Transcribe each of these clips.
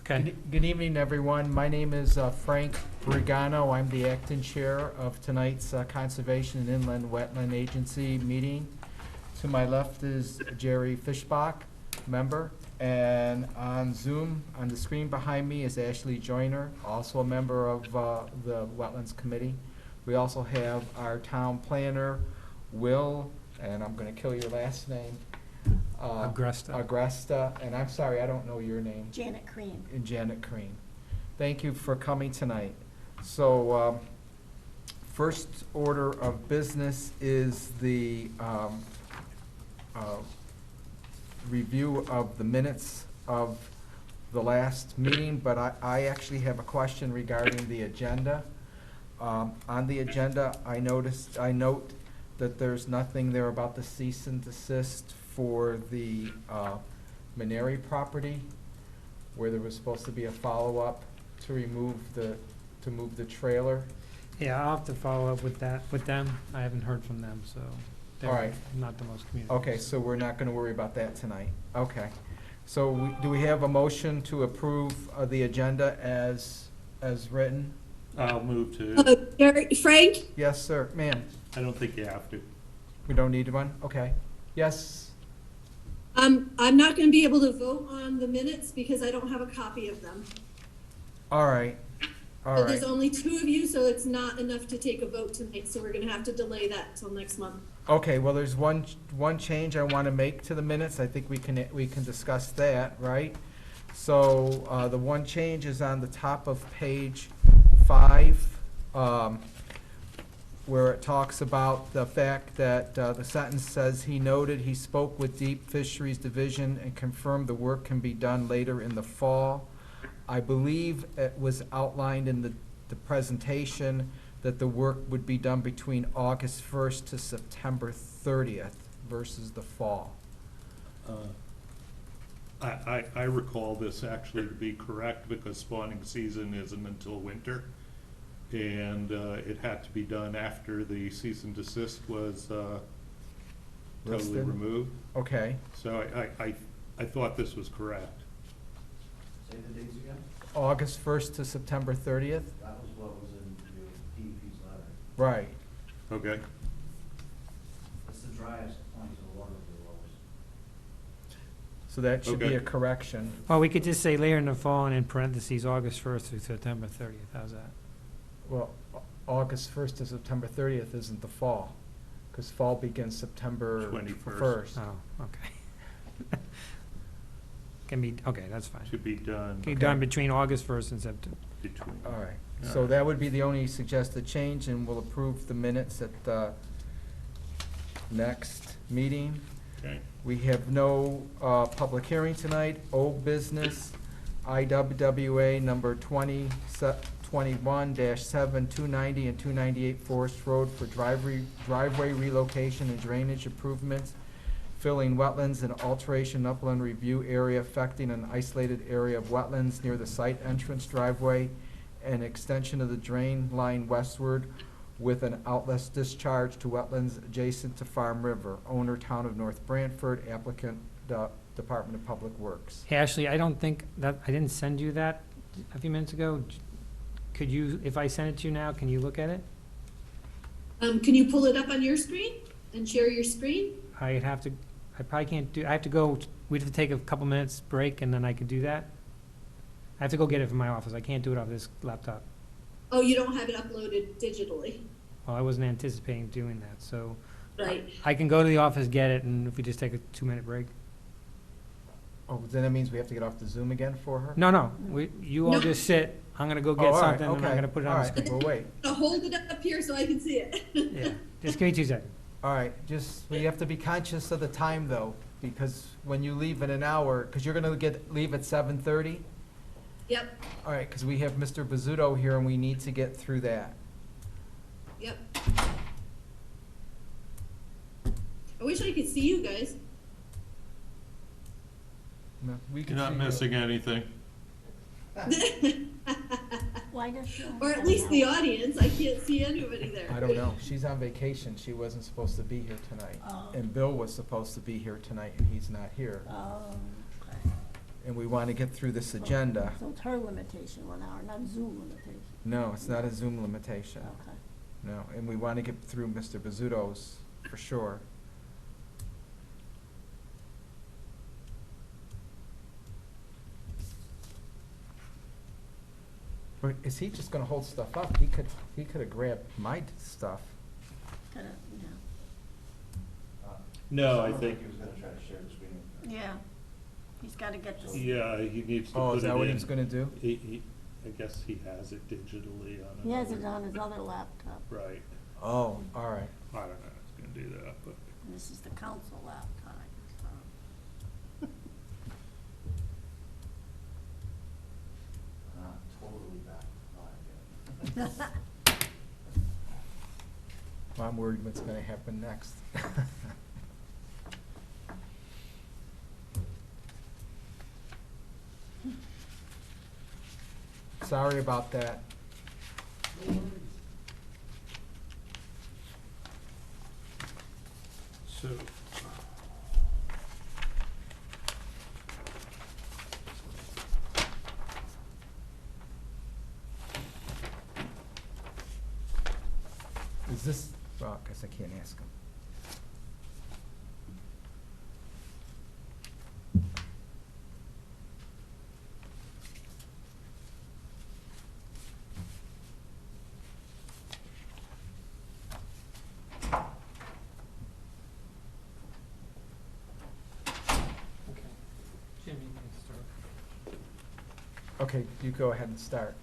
Okay. Good evening, everyone. My name is Frank Brigano. I'm the acting chair of tonight's Conservation and Inland Wetland Agency meeting. To my left is Jerry Fischbach, member, and on Zoom, on the screen behind me is Ashley Joyner, also a member of the Wetlands Committee. We also have our town planner, Will, and I'm going to kill your last name. Agresta, and I'm sorry, I don't know your name. Janet Crean. And Janet Crean. Thank you for coming tonight. So, first order of business is the review of the minutes of the last meeting, but I actually have a question regarding the agenda. On the agenda, I note that there's nothing there about the cease and desist for the Maneri property, where there was supposed to be a follow-up to move the trailer. Yeah, I'll have to follow up with them. I haven't heard from them, so they're All right. not the most communicative. Okay, so we're not gonna worry about that tonight. Okay. So do we have a motion to approve the agenda as written? I'll move to, Frank? Yes, sir. Ma'am, I don't think you have to. we don't need one? Okay. Yes? I'm not gonna be able to vote on the minutes because I don't have a copy of them. All right. All But right. there's only 2 of you, so it's not enough to take a vote tonight, so we're gonna have to delay that till next month. Okay, well, there's one change I want to make to the minutes. I think we can discuss that, right? So, the one change is on the top of page 5, where it talks about the fact that, the sentence says, "He noted he spoke with Deep Fisheries Division and confirmed the work can be done later in the fall." I believe it was outlined in the presentation that the work would be done between August 1st to September 30th versus the fall. I recall this actually to be correct because spawning season isn't until winter. And it had to be done after the cease and desist was totally Listed. removed. Okay, So I thought this was correct. Say the dates again? August 1st to September 30th? That was what was in your DEP's letter. Right. Okay. It's the driest point of the water the lowest. So that should be Okay. a correction. Well, we could just say later in the fall and in parentheses, August 1st through September 30th. How's that? Well, August 1st to September 30th isn't the fall, because fall begins September 21st. 1st. Oh, okay. Can be, okay, that's fine. Should be done Can be done between August 1st and September. between. All right, All so right. that would be the only suggested change, and we'll approve the minutes at the next meeting. Okay. We have no public hearing tonight. Old business, IWWA number 2021-7, 290 and 298 Forest Road for driveway relocation and drainage improvements, filling wetlands and alteration upland review area affecting an isolated area of wetlands near the site entrance driveway, and extension of the drain line westward with an outlet discharge to wetlands adjacent to Farm River. Owner, Town of North Branford. Applicant, Department of Public Works. Hey, Ashley, I don't think that, I didn't send you that a few minutes ago. Could you, if I send it to you now, can you look at it? Can you pull it up on your screen and share your screen? I probably can't do, I have to go, we'd have to take a couple minutes break and then I could do that. I have to go get it from my office. I can't do it off this laptop. Oh, you don't have it uploaded digitally, Well, I wasn't anticipating doing that, so right? I can go to the office, get it, and if we just take a 2-minute break. Oh, then that means we have to get off the Zoom again for her? No, you all No. just sit. I'm gonna go Oh, get all right, something and I'm okay, gonna put it all on the right, screen. Well, wait. I'll hold it up here so I can see it. Yeah, just give me 2 seconds. All right, just, we have to be conscious of the time, though, because when you leave in an hour, because you're gonna leave at 7:30? Yep, All right, because we have Mr. Bizzuto here, and we need to get through that. yep. I wish I could see you guys. No, we You're can not see you. missing anything. Why does she? Or at least the audience, I can't see anybody there. I don't know, she's on vacation, she wasn't supposed to be here tonight. Oh. And Bill was supposed to be here tonight, and he's not here. Oh, okay. and we want to get through this agenda. So it's her limitation 1 hour, not Zoom limitation. No, it's not a Zoom limitation. Okay. No, and we want to get through Mr. Bizzuto's for sure. But is he just gonna hold stuff up? He could have grabbed my stuff. Kinda, No, I Sounded think, like he was gonna try to share the screen. yeah. He's gotta get this. yeah, he needs to Oh, put is it that what in. he's gonna do? I guess he has it digitally on He has it another- on his other laptop. Right, Oh, all right. I don't know if he's gonna do that, but. And this is the council laptop. Not totally back live yet. Well, I'm worried what's gonna happen next. Sorry about that. So. Is this, well, I guess I can't ask him. Jim, you can start. Okay, you go ahead and start.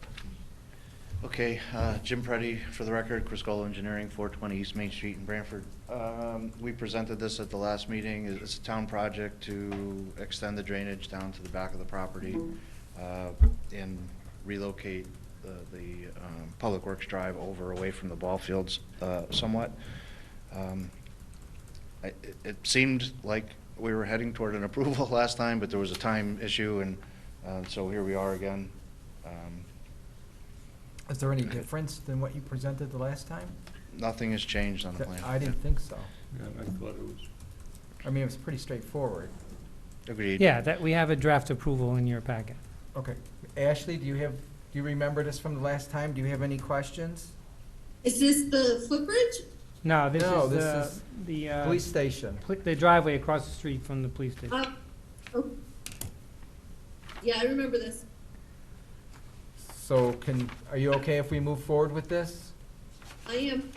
Okay, Jim Preddy, for the record, Criscola Engineering, 420 East Main Street in Branford. We presented this at the last meeting. It's a town project to extend the drainage down to the back of the property and relocate the Public Works Drive over away from the ball fields somewhat. It seemed like we were heading toward an approval last time, but there was a time issue, and so here we are again. Is there any difference than what you presented the last time? Nothing has changed on the plan. I didn't think so. Yeah, I thought it was. I mean, it was pretty straightforward. Agreed. Yeah, that, we have a draft approval in your packet. Okay. Ashley, do you remember this from the last time? Do you have any questions? Is this the footbridge? No, this No, is this the, Police station. the driveway across the street from the police station. Oh. Yeah, I remember this. So are you okay if we move forward with this? I am.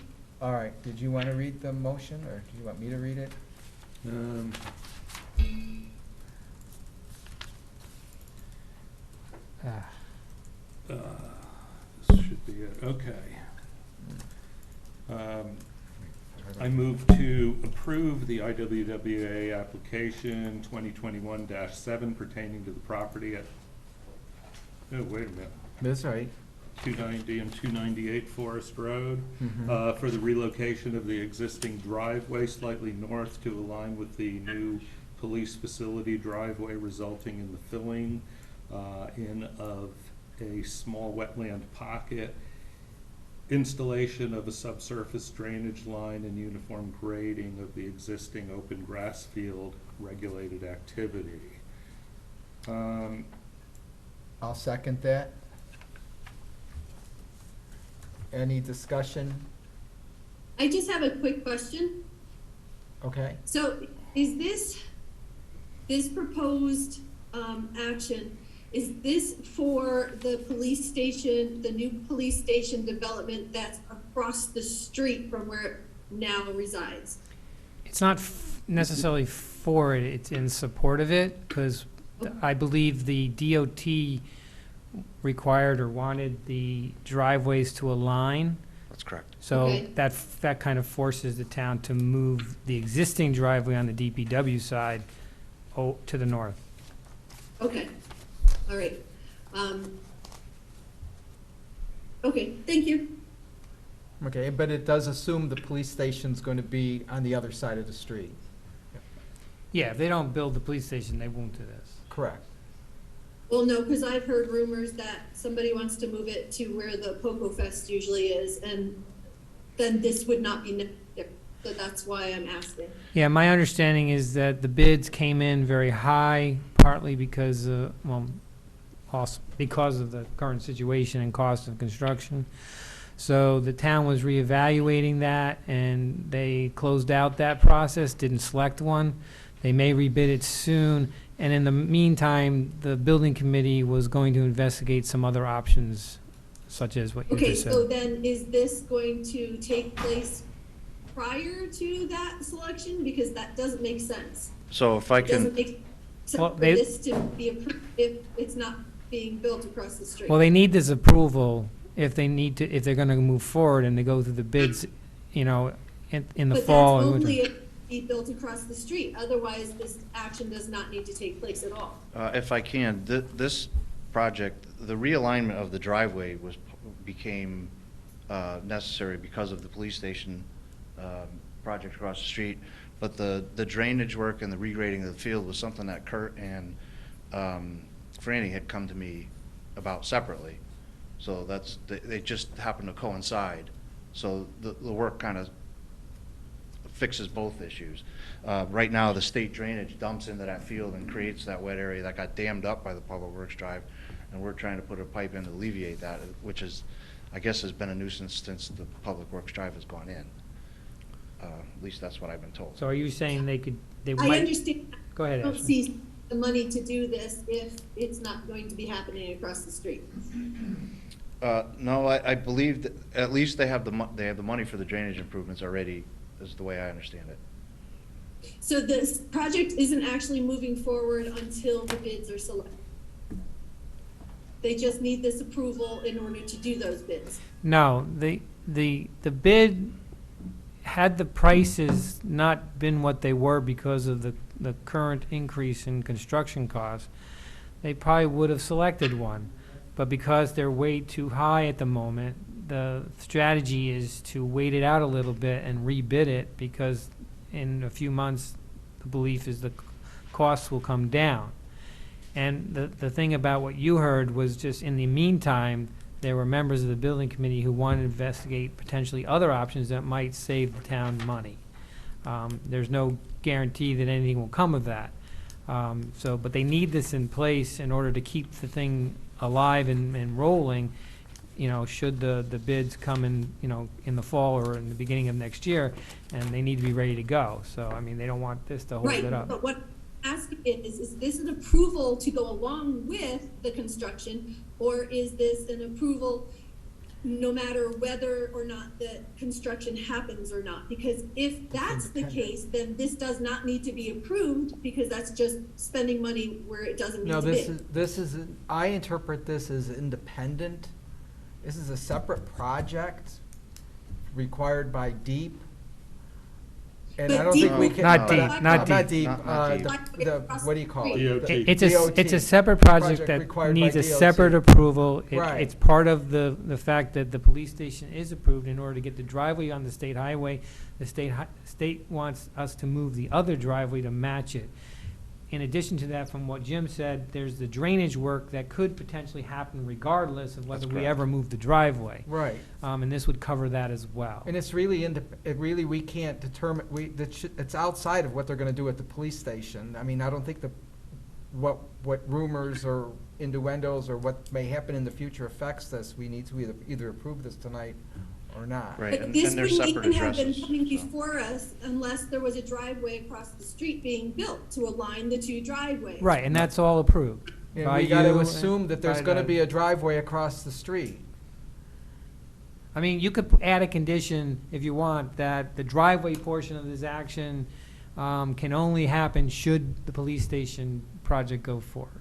All right, did you want to read the motion, or do you want me to read it? Ah. This should be it, okay. I move to approve the IWWA application 2021-7 pertaining to the property at, oh, wait a minute, That's right. 290 and 298 Forest Road, Mhm. for the relocation of the existing driveway slightly north to align with the new police facility driveway, resulting in the filling in of a small wetland pocket, installation of a subsurface drainage line, and uniform grading of the existing open grass field regulated activity. I'll second that. Any discussion? I just have a quick question. Okay. So is this proposed action, is this for the police station, the new police station development that's across the street from where it now resides? It's not necessarily for it, it's in support of it, because I believe the DOT required or wanted the driveways to align. That's correct. So Okay. that kind of forces the town to move the existing driveway on the DPW side to the north. Okay, all right. Okay, thank you. Okay, but it does assume the police station's going to be on the other side of the street. Yeah, if they don't build the police station, they won't do this. Correct. Well, no, because I've heard rumors that somebody wants to move it to where the Poco Fest usually is, and then this would not be necessary. So that's why I'm asking. Yeah, my understanding is that the bids came in very high, partly because, well, also because of the current situation and cost of construction. So the town was reevaluating that, and they closed out that process, didn't select one. They may rebid it soon, and in the meantime, the building committee was going to investigate some other options, such as what you Okay, just so said. then is this going to take place prior to that selection? Because that doesn't make sense. So if I It doesn't can, make sense Well, for they- this to be approved if it's not being built across the street. Well, they need this approval if they need to, if they're gonna move forward and they go through the bids, you know, in the fall and But winter. that's only if it be built across the street. Otherwise, this action does not need to take place at all. if I can, this project, the realignment of the driveway became necessary because of the police station project across the street. But the drainage work and the regrading of the field was something that Kurt and Franny had come to me about separately. So they just happened to coincide. So the work kind of fixes both issues. Right now, the state drainage dumps into that field and creates that wet area that got dammed up by the Public Works Drive, and we're trying to put a pipe in to alleviate that, which is, I guess, has been a nuisance since the Public Works Drive has gone in. At least that's what I've been told. So are you saying they I might, understand. go ahead, I don't Ashley. see the money to do this if it's not going to be happening across the street. No, I believe that at least they have the money for the drainage improvements already, is the way I understand it. So this project isn't actually moving forward until the bids are selected. They just need this approval in order to do those bids. No, the bid, had the prices not been what they were because of the current increase in construction costs, they probably would have selected one. But because they're way too high at the moment, the strategy is to wait it out a little bit and rebid it, because in a few months, the belief is the costs will come down. And the thing about what you heard was just in the meantime, there were members of the building committee who wanted to investigate potentially other options that might save the town money. There's no guarantee that anything will come of that. But they need this in place in order to keep the thing alive and rolling, you know, should the bids come in, you know, in the fall or in the beginning of next year, and they need to be ready to go. So, I mean, they don't want this to hold Right, it up. but what I'm asking is this an approval to go along with the construction, or is this an approval no matter whether or not the construction happens or not? Because if that's the case, then this does not need to be approved, because that's just spending money where it doesn't need No, to be. this is, I interpret this as independent. This is a separate project required by DEEP. And I But don't think DEEP- we can. Not DEEP, not Not DEEP. DEEP, Not DEEP. what do you call it? DOT. The It's a DOT. separate project Project that required by needs a DOT. separate approval. Right. It's part of the fact that the police station is approved in order to get the driveway on the state highway. The state wants us to move the other driveway to match it. In addition to that, from what Jim said, there's the drainage work that could potentially happen regardless of whether That's we correct. ever move the driveway. Right. And this would cover that as well. And it's really, we can't determine, it's outside of what they're gonna do at the police station. I mean, I don't think what rumors or innuendos or what may happen in the future affects this. We need to either approve this tonight or not. Right, But and this they're wouldn't separate even have been addresses. coming so. before us unless there was a driveway across the street being built to align the two driveways. Right, and that's all approved. And by we gotta you assume that there's by gonna the- be a driveway across the street. I mean, you could add a condition, if you want, that the driveway portion of this action can only happen should the police station project go forward.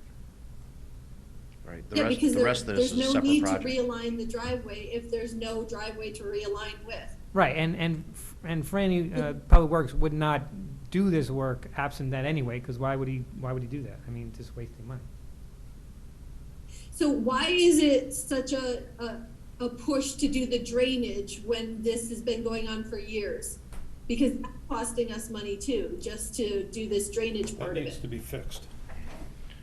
Right, the Yeah, rest, because the rest of this there's is a no separate need to project. realign the driveway if there's no driveway to realign with. Right, and Franny, Public Works would not do this work absent that anyway, because why would he do that? I mean, just wasting money. So why is it such a push to do the drainage when this has been going on for years? Because that's costing us money too, just to do this drainage That part of needs it. to be fixed.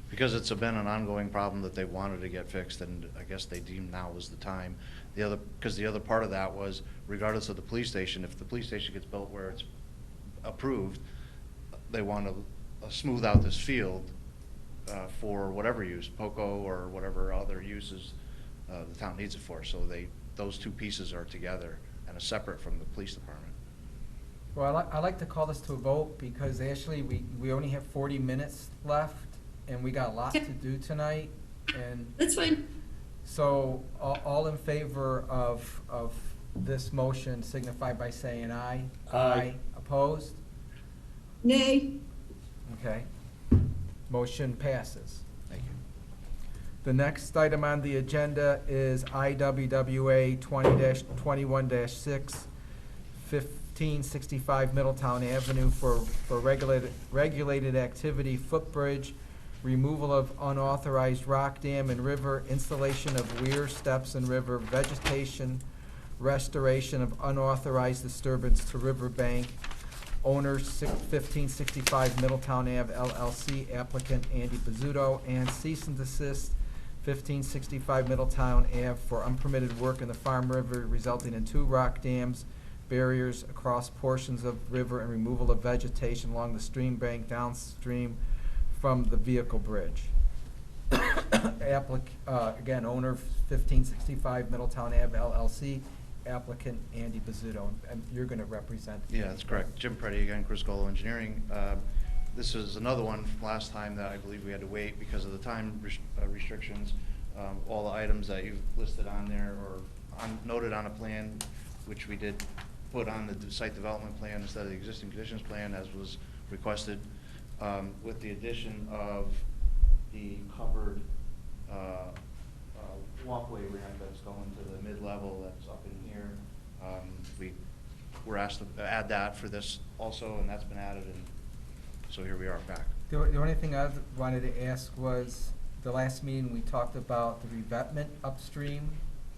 because it's been an ongoing problem that they wanted to get fixed, and I guess they deemed now was the time. Because the other part of that was, regardless of the police station, if the police station gets built where it's approved, they want to smooth out this field for whatever use, POCO or whatever other uses the town needs it for. So those two pieces are together and are separate from the police department. Well, I'd like to call this to a vote because actually we only have 40 minutes left and we got a lot to do tonight. And That's fine. so all in favor of this motion signify by saying aye. Aye. Opposed? Nay. Okay. Motion passes. Thank you. The next item on the agenda is IWWA 20-21-6, 1565 Middletown Avenue for regulated activity footbridge, removal of unauthorized rock dam and river, installation of weir steps and river, vegetation, restoration of unauthorized disturbance to riverbank. Owner 1565 Middletown Ave LLC, applicant Andy Bizzuto, and cease and desist 1565 Middletown Ave for unpermitted work in the Farm River resulting in 2 rock dams, barriers across portions of river, and removal of vegetation along the stream bank downstream from the vehicle bridge. Again, owner 1565 Middletown Ave LLC, applicant Andy Bizzuto, and you're gonna represent. Yeah, that's correct. Jim Preddy again, Chris Golo Engineering. This is another one from last time that I believe we had to wait because of the time restrictions. All the items that you've listed on there or noted on a plan, which we did put on the site development plan instead of the existing conditions plan as was requested, with the addition of the covered walkway ramp that's going to the mid-level that's up in here. We were asked to add that for this also, and that's been added, and so here we are back. The only thing I wanted to ask was, the last meeting, we talked about the revetment upstream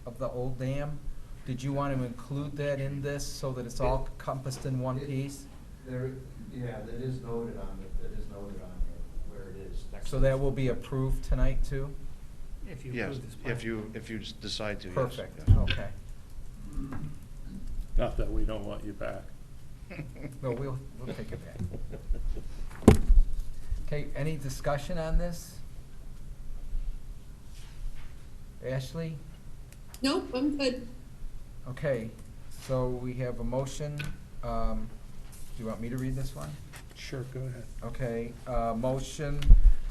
of the old dam. Did you want to include that in this so that it's all encompassed in one piece? That is noted on where it is. So that will be approved tonight too? If you Yes, approve this plan. if you decide to, yes. Perfect, Yes. okay. Not that we don't want you back. No, we'll take it back. Okay, any discussion on this? Ashley? Nope, I'm good. Okay, so we have a motion. Do you want me to read this one? Sure, go ahead. Okay, motion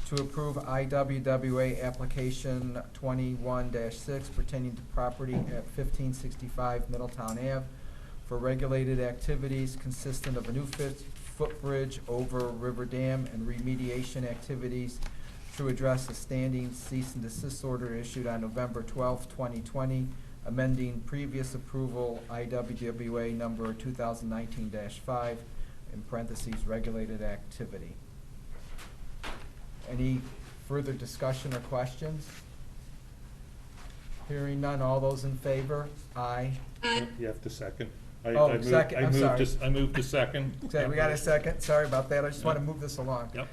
to approve IWWA application 21-6 pertaining to property at 1565 Middletown Ave for regulated activities consistent of a new footbridge over River Dam and remediation activities to address a standing cease and desist order issued on November 12, 2020, amending previous approval IWWA number 2019-5, in parentheses, regulated activity. Any further discussion or questions? Hearing none, all those in favor? Aye. You have to second. Oh, second, I'm sorry. I moved to second. Okay, we got a second, sorry about that, I just want to move this along. Yep.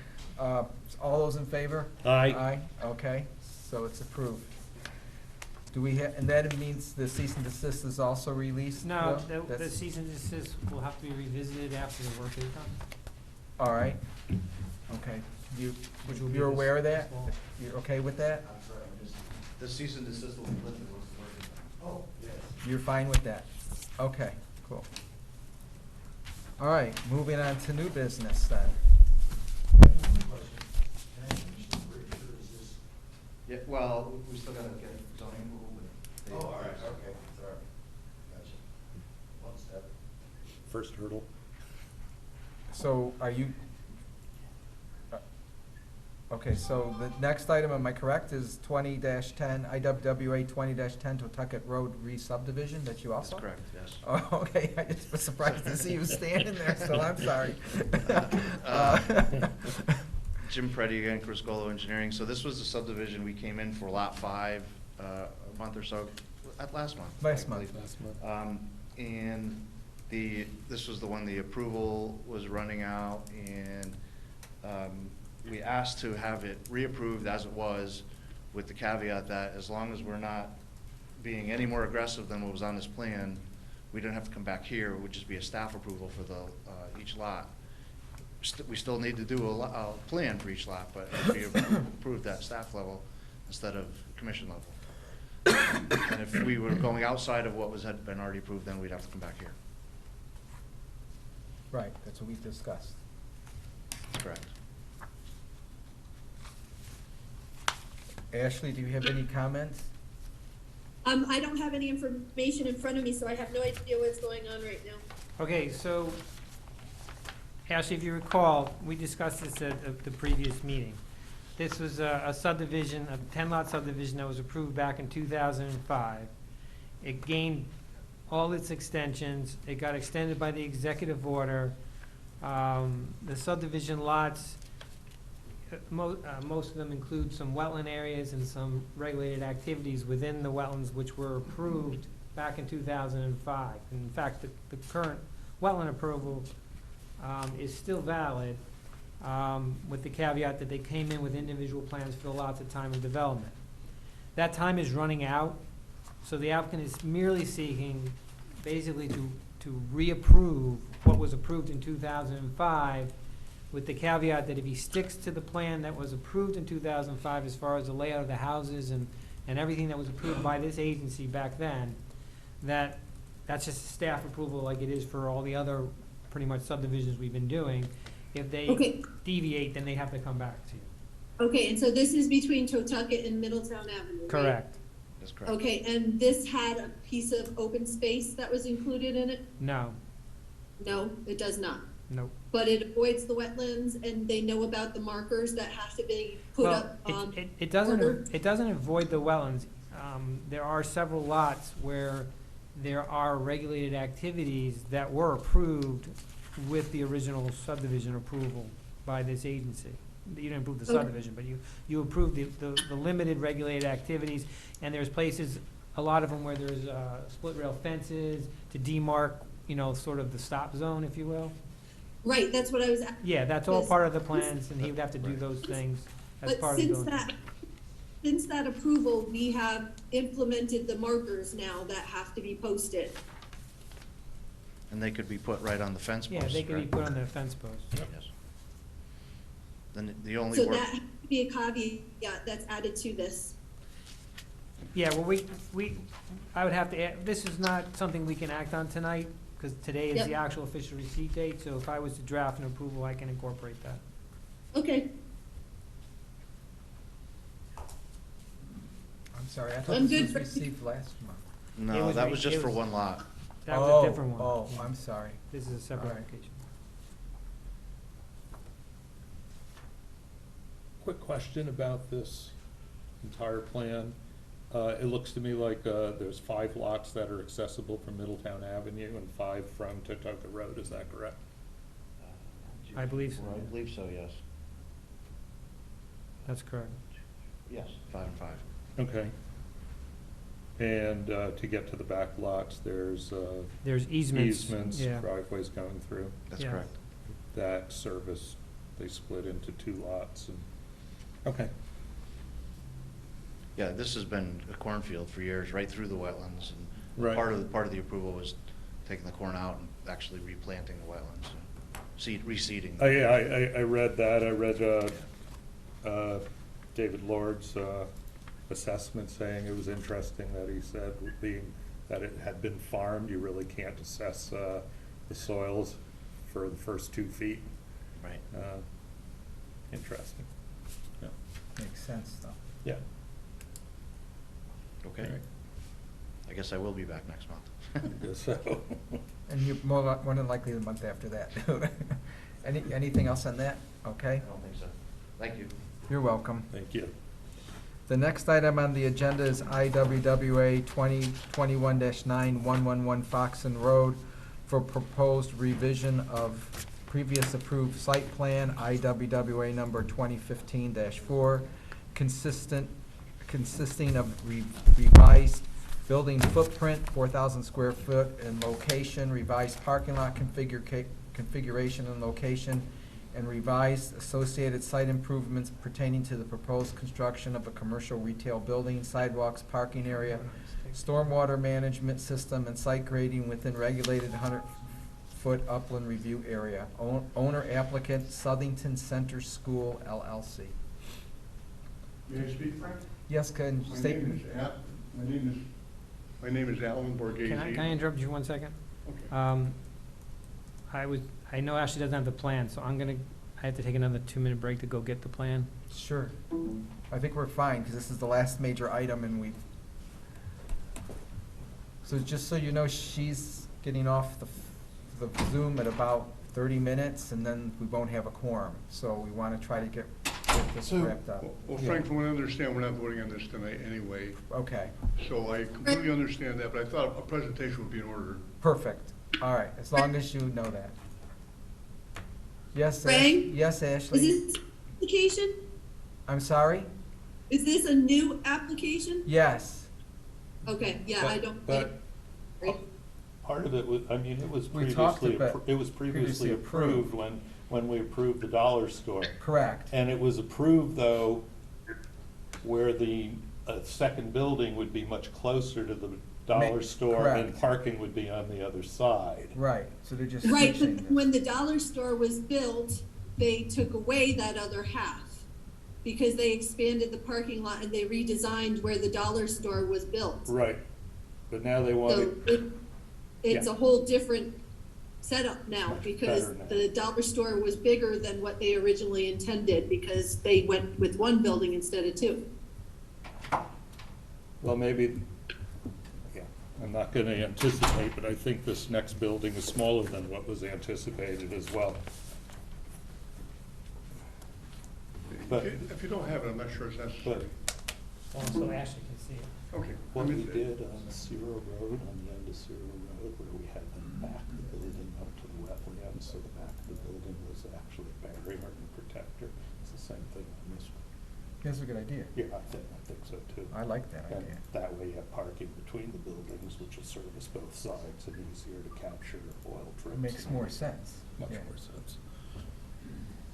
All those in favor? Aye. Aye, okay, so it's approved. Do we have, and that means the cease and desist is also released? No, Will? the That's- cease and desist will have to be revisited after the work is done. All right, okay, Which will be you're this- aware of that? this fall. You're okay with that? The cease and desist will be lifted once the work is done. Oh, yes. You're fine with that? Okay, cool. All right, moving on to new business then. Yeah, well, we still gotta get zoning approval, but. Oh, all right, okay, sorry. Gotcha. One step. First hurdle. So are you, okay, so the next item, am I correct, is 20-10, IWWA 20-10 Totucket Road re-subdivision that you That's also? correct, yes. Oh, okay, I just was surprised to see you standing there, so I'm sorry. Jim Preddy again, Chris Golo Engineering. So this was the subdivision we came in for Lot 5 a month or so, last month. Last I month. believe. And this was the one, the approval was running out, and we asked to have it reapproved as it was, with the caveat that as long as we're not being any more aggressive than what was on this plan, we don't have to come back here, it would just be a staff approval for the, each lot. We still need to do a plan for each lot, but it would be approved at staff level instead of commission level. And if we were going outside of what had been already approved, then we'd have to come back here. Right, that's what we discussed. That's correct. Ashley, do you have any comments? I don't have any information in front of me, so I have no idea what's going on right now. Okay, so, Ashley, if you recall, we discussed this at the previous meeting. This was a subdivision, a 10-lot subdivision that was approved back in 2005. It gained all its extensions. It got extended by the executive order. The subdivision lots, most of them include some wetland areas and some regulated activities within the wetlands which were approved back in 2005. In fact, the current wetland approval is still valid, with the caveat that they came in with individual plans for the lots at time of development. That time is running out, so the applicant is merely seeking basically to reapprove what was approved in 2005, with the caveat that if he sticks to the plan that was approved in 2005 as far as the layout of the houses and everything that was approved by this agency back then, that's just a staff approval like it is for all the other pretty much subdivisions we've been doing. If they Okay. deviate, then they have to come back to you. Okay, and so this is between Totucket and Middletown Avenue, right? Correct. That's correct. Okay, and this had a piece of open space that was included in it? No, No, it does not. nope. But it avoids the wetlands, and they know about the markers that have to be put Well, up, it order? doesn't avoid the wetlands. There are several lots where there are regulated activities that were approved with the original subdivision approval by this agency. You didn't approve the Okay. subdivision, but you approved the limited regulated activities, and there's places, a lot of them where there's split rail fences to demarc, sort of the stop zone, if you will. Right, that's what I was, Yeah, that's all Yes. part of the plans, and he would have to do those things as but part of the since building. since that approval, we have implemented the markers now that have to be posted. And they could be put right on the fence posts, Yeah, they can be right? put on the fence post. Yes. Then the only So work. that has to be a caveat that's added to this. Yeah, well, I would have to add, this is not something we can act on tonight, because today is Yep. the actual official receipt date, so if I was to draft an approval, I can incorporate that. Okay, I'm sorry, I thought I'm this good was for- received last month. It No, was that re- was it just for was- one lot. That was a different one. Oh, Yeah. I'm sorry. This is a separate All right. application. Quick question about this entire plan. It looks to me like there's 5 lots that are accessible from Middletown Avenue and 5 from Totucket Road, is that correct? I believe so, I yeah. believe so, yes. That's correct. Yes, 5 and 5. Okay. And to get to the back lots, there's There's easements. easements, Yeah. driveways going through. That's Yeah. correct. That service, they split into 2 lots and, okay. Yeah, this has been a cornfield for years, right through the wetlands. And Right. part of the approval was taking the corn out and actually replanting the wetlands, and reseeding. I read that. I read David Lord's assessment saying it was interesting that he said that it had been farmed. You really can't assess the soils for the first 2 feet. Right. Interesting. Yeah. Makes sense, though. Yeah. Okay. All right. I guess I will be back next month. I guess so. And you, more than likely the month after that. Anything else on that? Okay, I don't think so. Thank you. you're welcome. Thank you. The next item on the agenda is IWWA 2021-9111 Foxen Road for proposed revision of previous approved site plan, IWWA number 2015-4, consisting of revised building footprint, 4,000 square foot, and location, revised parking lot configuration and location, and revised associated site improvements pertaining to the proposed construction of a commercial retail building, sidewalks, parking area, stormwater management system, and site grading within regulated 100-foot upland review area. Owner applicant, Southington Center School LLC. May I speak, Frank? Yes, can you state? My name is Alan Borghese. Can I interrupt you 1 second? Okay. I know Ashley doesn't have the plan, so I have to take another 2-minute break to go get the plan. Sure. I think we're fine, because this is the last major item, and so just so you know, she's getting off the Zoom at about 30 minutes, and then we won't have a quorum, so we want to try to get this wrapped up. Well, Frank, from what I understand, we're not voting on this tonight anyway, Okay, so I completely understand that, but I thought a presentation would be in order. perfect. All right, as long as you know that. Yes, Frank? Yes, Is Ashley? this application? I'm sorry? Is this a new application? Yes. Okay, yeah, I don't. But part of it was, I mean, it was We talked previously, about- it was previously approved when we approved the dollar store. Correct. And it was approved, though, where the second building would be much closer to the dollar store and correct. parking would be on the other side. Right, so they're just Right, switching but this. when the dollar store was built, they took away that other half because they expanded the parking lot and they redesigned where the dollar store was built. Right, but now they So wanted, it's Yeah. a whole different setup now because better now. the dollar store was bigger than what they originally intended because they went with one building instead of two. well, maybe, yeah, I'm not gonna anticipate, but I think this next building is smaller than what was anticipated as well. But- If you don't have it, I'm not sure it's necessary. So Ashley can see it. Okay. What we did on Ciro Road, on the end of Ciro Road, where we had them back the building up to the wetlands, so the back of the building was actually a barrier and protector. It's the same thing on this one. That's a good idea. Yeah, I think so too. I like that And idea. that way you have parking between the buildings, which will service both sides and easier to capture oil trips. It makes more sense. Much Yeah. more sense.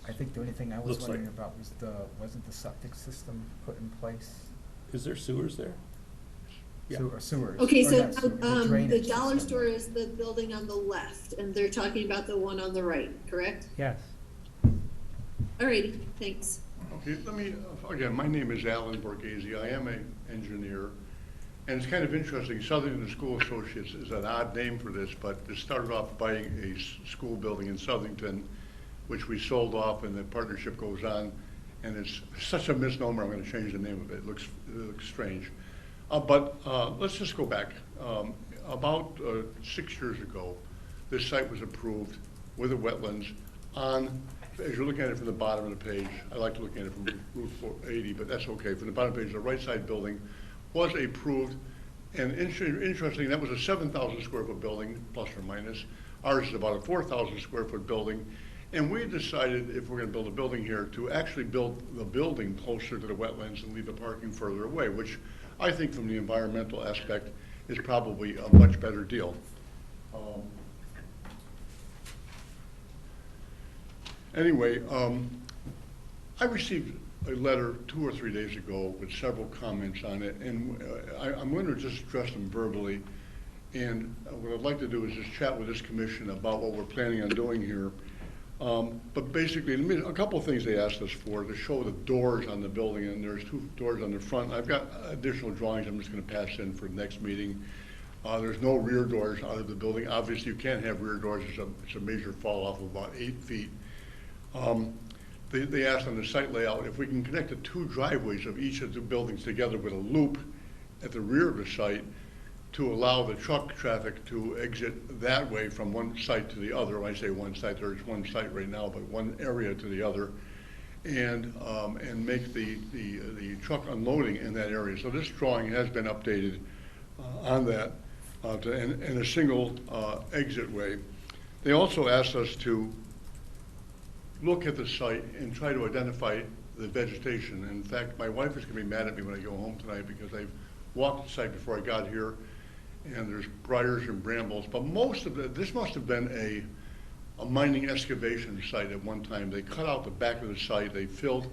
I think the only thing I was Looks like- wondering about was wasn't the septic system put in place? Is there sewers there? Yeah. Sewers. Okay, or so, not sewers, the drainage dollar system. store is the building on the left and they're talking about the one on the right, correct? Yes. Alrighty, thanks. Okay, let me, again, my name is Alan Borghese. I am an engineer. And it's kind of interesting, Southington School Associates is an odd name for this, but it started off buying a school building in Southington, which we sold off, and the partnership goes on. And it's such a misnomer, I'm gonna change the name of it. It looks strange. But let's just go back. About 6 years ago, this site was approved with the wetlands on, as you're looking at it from the bottom of the page, I like to look at it from Route 480, but that's okay. From the bottom page, the right side building was approved. And interesting, that was a 7,000 square foot building, plus or minus. Ours is about a 4,000 square foot building. And we decided, if we're gonna build a building here, to actually build the building closer to the wetlands and leave the parking further away, which I think from the environmental aspect is probably a much better deal. Anyway, I received a letter 2 or 3 days ago with several comments on it, and I'm going to just address them verbally. And what I'd like to do is just chat with this commission about what we're planning on doing here. But basically, a couple of things they asked us for, to show the doors on the building, and there's 2 doors on the front. I've got additional drawings I'm just gonna pass in for the next meeting. There's no rear doors out of the building. Obviously, you can't have rear doors, it's a major fall off of about 8 feet. They asked on the site layout if we can connect the 2 driveways of each of the buildings together with a loop at the rear of the site to allow the truck traffic to exit that way from one site to the other. When I say one site, there's one site right now, but one area to the other, and make the truck unloading in that area. So this drawing has been updated on that, and a single exit way. They also asked us to look at the site and try to identify the vegetation. In fact, my wife is gonna be mad at me when I go home tonight because I've walked the site before I got here, and there's briars and brambles, but most of it, this must have been a mining excavation site at one time. They cut out the back of the site, they filled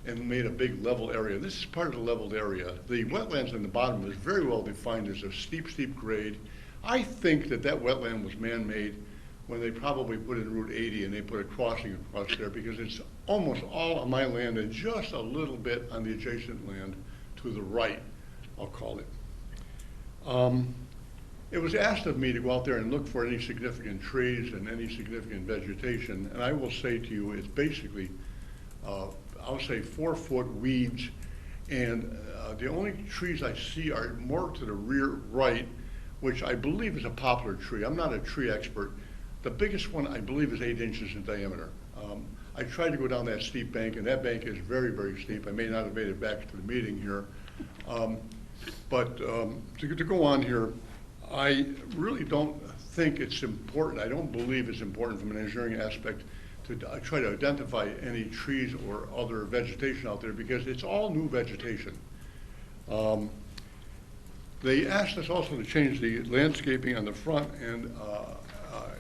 and made a big level area. This is part of the leveled area. The wetlands in the bottom is very well defined as a steep, steep grade. I think that that wetland was man-made when they probably put in Route 80 and they put a crossing across there, because it's almost all on my land and just a little bit on the adjacent land to the right, I'll call it. It was asked of me to go out there and look for any significant trees and any significant vegetation, and I will say to you, it's basically, I'll say 4-foot weeds, and the only trees I see are more to the rear right, which I believe is a poplar tree. I'm not a tree expert. The biggest one, I believe, is 8 inches in diameter. I tried to go down that steep bank, and that bank is very, very steep. I may not have made it back to the meeting here. But to go on here, I really don't think it's important. I don't believe it's important from an engineering aspect to try to identify any trees or other vegetation out there, because it's all new vegetation. They asked us also to change the landscaping on the front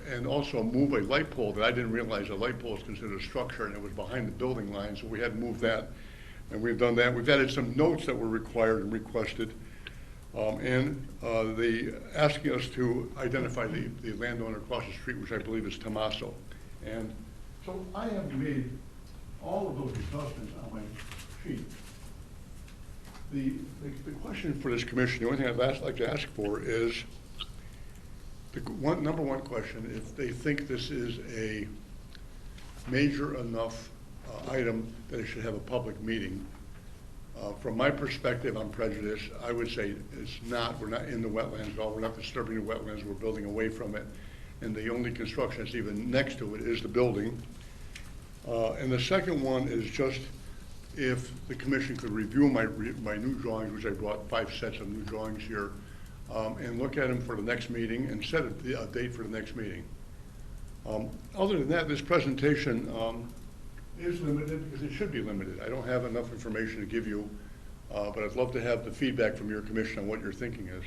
and also move a light pole that I didn't realize a light pole is considered a structure, and it was behind the building line, so we had to move that, and we've done that. We've added some notes that were required and requested, and they asking us to identify the landowner across the street, which I believe is Tomaso. And so I have made all of those adjustments on my sheet. The question for this commission, the only thing I'd like to ask for is, number one question, if they think this is a major enough item that it should have a public meeting. From my perspective, I'm prejudiced. I would say it's not. We're not in the wetlands at all. We're not disturbing the wetlands. We're building away from it. And the only construction that's even next to it is the building. And the second one is just if the commission could review my new drawings, which I brought 5 sets of new drawings here, and look at them for the next meeting and set a date for the next meeting. Other than that, this presentation is limited because it should be limited. I don't have enough information to give you, but I'd love to have the feedback from your commission on what your thinking is.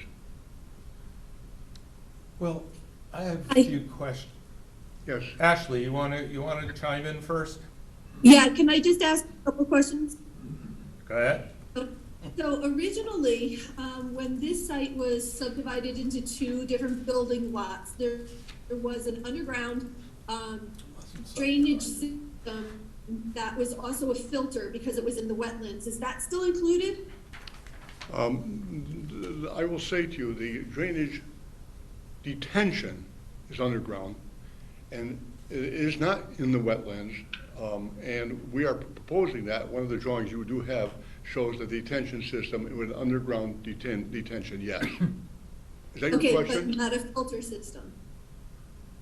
Well, I have a few questions. Yes. Ashley, you want to chime in first? Yeah, can I just ask a couple questions? Go ahead. So originally, when this site was subdivided into 2 different building lots, there was an underground drainage system that was also a filter because it was in the wetlands. Is that still included? I will say to you, the drainage detention is underground, and it is not in the wetlands, and we are proposing that. One of the drawings you do have shows the detention system with underground detention, yes. Is that your question? Okay, but not a filter system.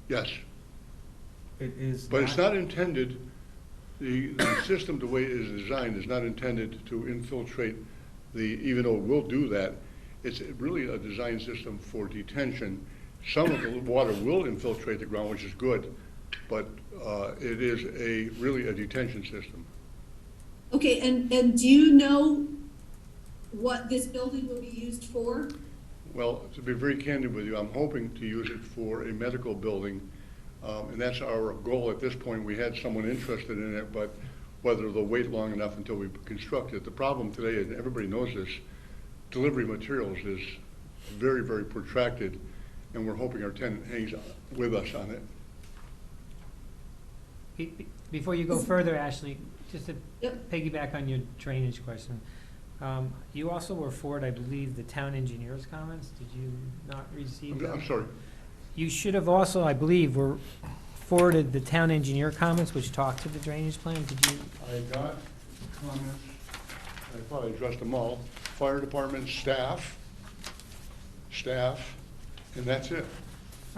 Yes, It is. but it's not intended, the system, the way it is designed, is not intended to infiltrate even though it will do that, it's really a design system for detention. Some of the water will infiltrate the ground, which is good, but it is really a detention system. Okay, and do you know what this building will be used for? Well, to be very candid with you, I'm hoping to use it for a medical building, and that's our goal at this point. We had someone interested in it, but whether they'll wait long enough until we construct it. The problem today, and everybody knows this, delivery materials is very, very protracted, and we're hoping our tenant hangs with us on it. Before you go further, Ashley, just to Yep. piggyback on your drainage question, you also were forwarded, I believe, the town engineer's comments. Did you not receive them? I'm sorry. You should have also, I believe, were forwarded the town engineer comments, which talk to the drainage plan. Did you? I got comments, I thought I addressed them all. Fire department, staff, and that's it.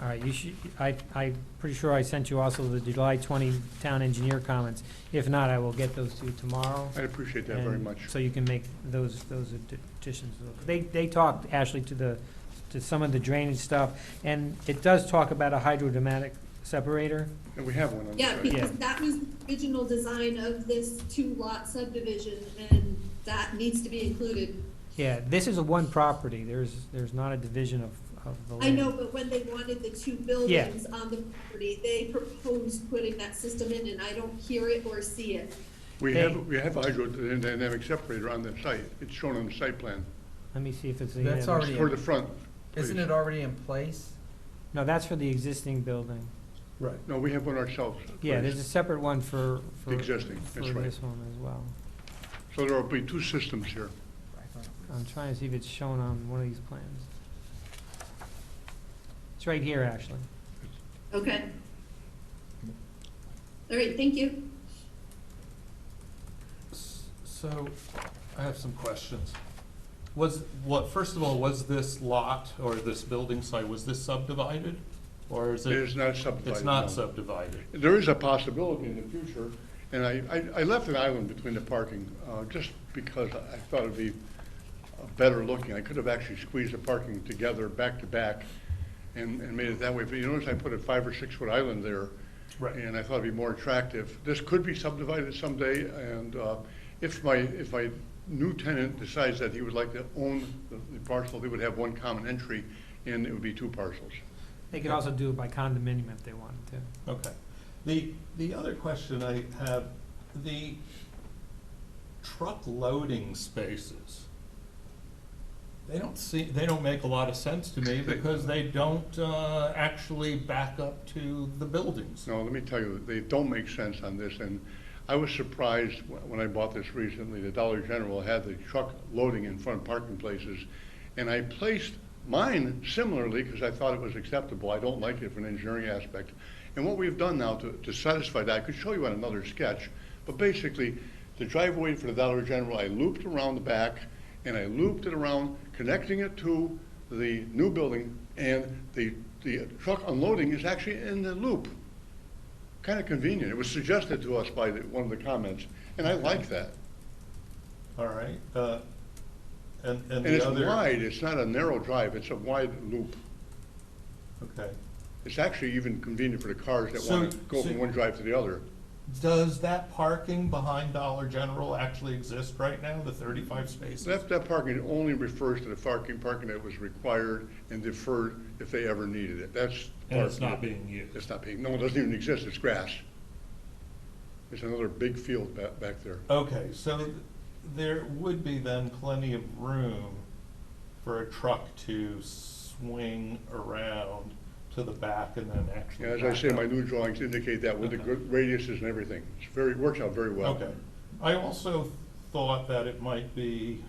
All right, you should, I'm pretty sure I sent you also the July 20 town engineer comments. If not, I will get those to you tomorrow. I appreciate that very and much. So you can make those additions. They talked, Ashley, to some of the drainage stuff, and it does talk about a hydrodynamic separator. And we have one on the Yeah, site. because that was the original design of this 2-lot subdivision, and that needs to be included. Yeah, this is a one property. There's not a division the I land. know, but when they wanted the two buildings on the property, they proposed putting that system in, and I don't hear it or see it. We Hey. have a hydrodynamic separator on the site. It's shown on the site plan. Let me see if it's. That's yeah, already- For the front. Isn't please. it already in place? No, that's for the existing building. Right. No, we have one ourselves. Yeah, please. there's a separate one for. The existing, For that's right. this one as well. So there will be two systems here. I'm trying to see if it's shown on one of these plans. It's right here, actually. Okay. All right, thank you. So, I have some questions. First of all, was this lot or this building site, was this subdivided? Or is It it? is not subdivided. It's not no. subdivided. There is a possibility in the future, and I left an island between the parking, just because I thought it'd be better looking. I could have actually squeezed the parking together back to back and made it that way. But you notice I put a 5 or 6 foot island there. Right. And I thought it'd be more attractive. This could be subdivided someday, and if my new tenant decides that he would like to own the parcel, they would have one common entry, and it would be 2 parcels. They could also do it by condominium if they wanted to. Okay. The other question I have, the truck loading spaces, they don't make a lot of sense to me because they don't actually back up to the buildings. No, let me tell you, they don't make sense on this, and I was surprised when I bought this recently, the Dollar General had the truck loading in front of parking places, and I placed mine similarly because I thought it was acceptable. I don't like it from an engineering aspect. And what we've done now to satisfy that, I could show you on another sketch, but basically, the driveway for the Dollar General, I looped around the back, and I looped it around, connecting it to the new building, and the truck unloading is actually in the loop. Kind of convenient. It was suggested to us by one of the comments, and I like that. All right. And And the it's other. wide, it's not a narrow drive, it's a wide loop. Okay. It's actually even convenient for the cars that So- want to go from so- one drive to the other. Does that parking behind Dollar General actually exist right now, the 35 spaces? That parking only refers to the parking that was required and deferred if they ever needed it. That's. And it's parking not being used? It's not being, no, it doesn't even exist, it's grass. It's another big field back there. Okay, so there would be then plenty of room for a truck to swing around to the back and then actually Yeah, as I back say, my up. new drawings indicate that with the Okay. good radiuses and everything. It works out very well. Okay. I also thought that it might be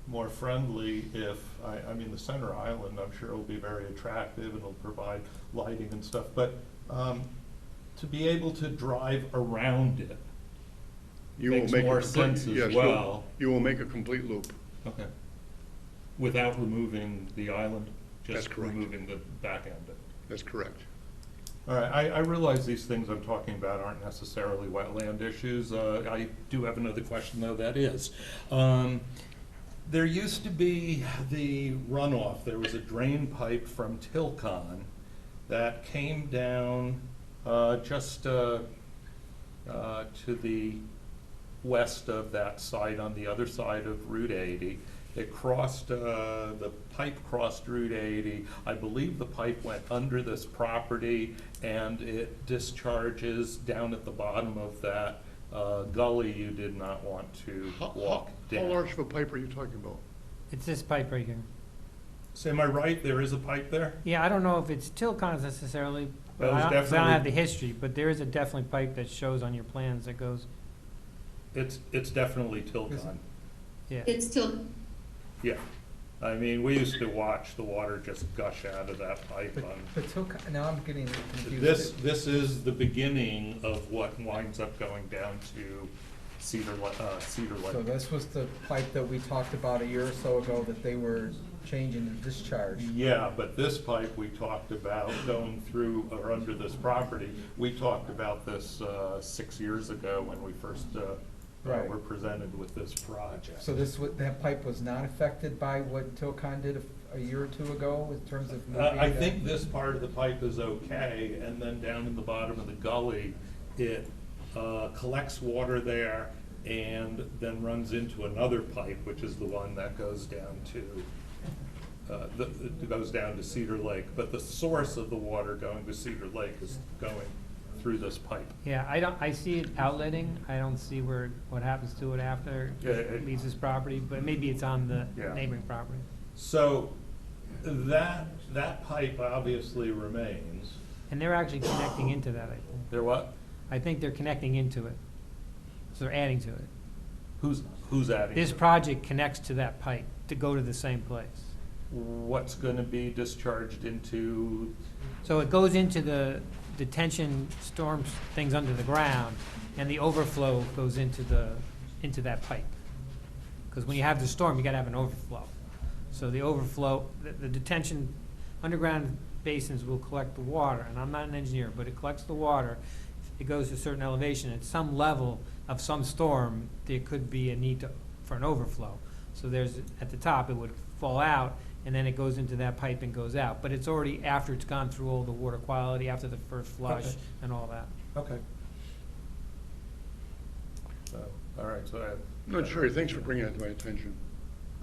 more friendly if, I mean, the center island, I'm sure will be very attractive and it'll provide lighting and stuff, but to be able to drive around it You will makes make a more complete- sense as yes, well. You will make a complete loop. Okay. Without removing the island? That's Just correct. removing the back end of it? That's correct. All right, I realize these things I'm talking about aren't necessarily wetland issues. I do have another question, though, that is. There used to be the runoff, there was a drain pipe from Tilcon that came down just to the west of that site, on the other side of Route 80. It crossed, the pipe crossed Route 80. I believe the pipe went under this property and it discharges down at the bottom of that gully you did not want to walk How down. large of a pipe are you talking about? It's this pipe right here. So am I right, there is a pipe there? Yeah, I don't know if it's Tilcon's necessarily, but That was I don't have definitely- the history, but there is a definitely pipe that shows on your plans that goes, It's definitely Tilcon. yeah. It's still, Yeah. I mean, we used to watch the water just gush out of that pipe But, on. but now I'm getting confused. This is the beginning of what winds up going down to Cedar Lake. So this was the pipe that we talked about a year or so ago that they were changing the discharge. Yeah, but this pipe we talked about going through or under this property, we talked about this 6 years ago when we first Right. were presented with this project. So that pipe was not affected by what Tilcon did a year or two ago in terms of moving? I think this part of the pipe is okay, and then down in the bottom of the gully, it collects water there and then runs into another pipe, which is the one that goes down to it goes down to Cedar Lake, but the source of the water going to Cedar Lake is going through this pipe. Yeah, I see it outletting. I don't see what happens to it after Yeah, it leaves this property, but maybe it's on the Yeah. neighboring property. So that pipe obviously remains. And they're actually connecting into that, I think. They're what? I think they're connecting into it. So they're adding to it. Who's adding? This to it? project connects to that pipe to go to the same place. What's gonna be discharged into, So it goes into the detention storm things under the ground, and the overflow goes into that pipe. Because when you have the storm, you gotta have an overflow. So the overflow, the detention, underground basins will collect the water, and I'm not an engineer, but it collects the water. It goes to a certain elevation. At some level of some storm, there could be a need for an overflow. So at the top, it would fall out, and then it goes into that pipe and goes out. But it's already after it's gone through all the water quality, after the first flush Okay. and all that. okay. All right, so No, Sherry, thanks for bringing that to my attention.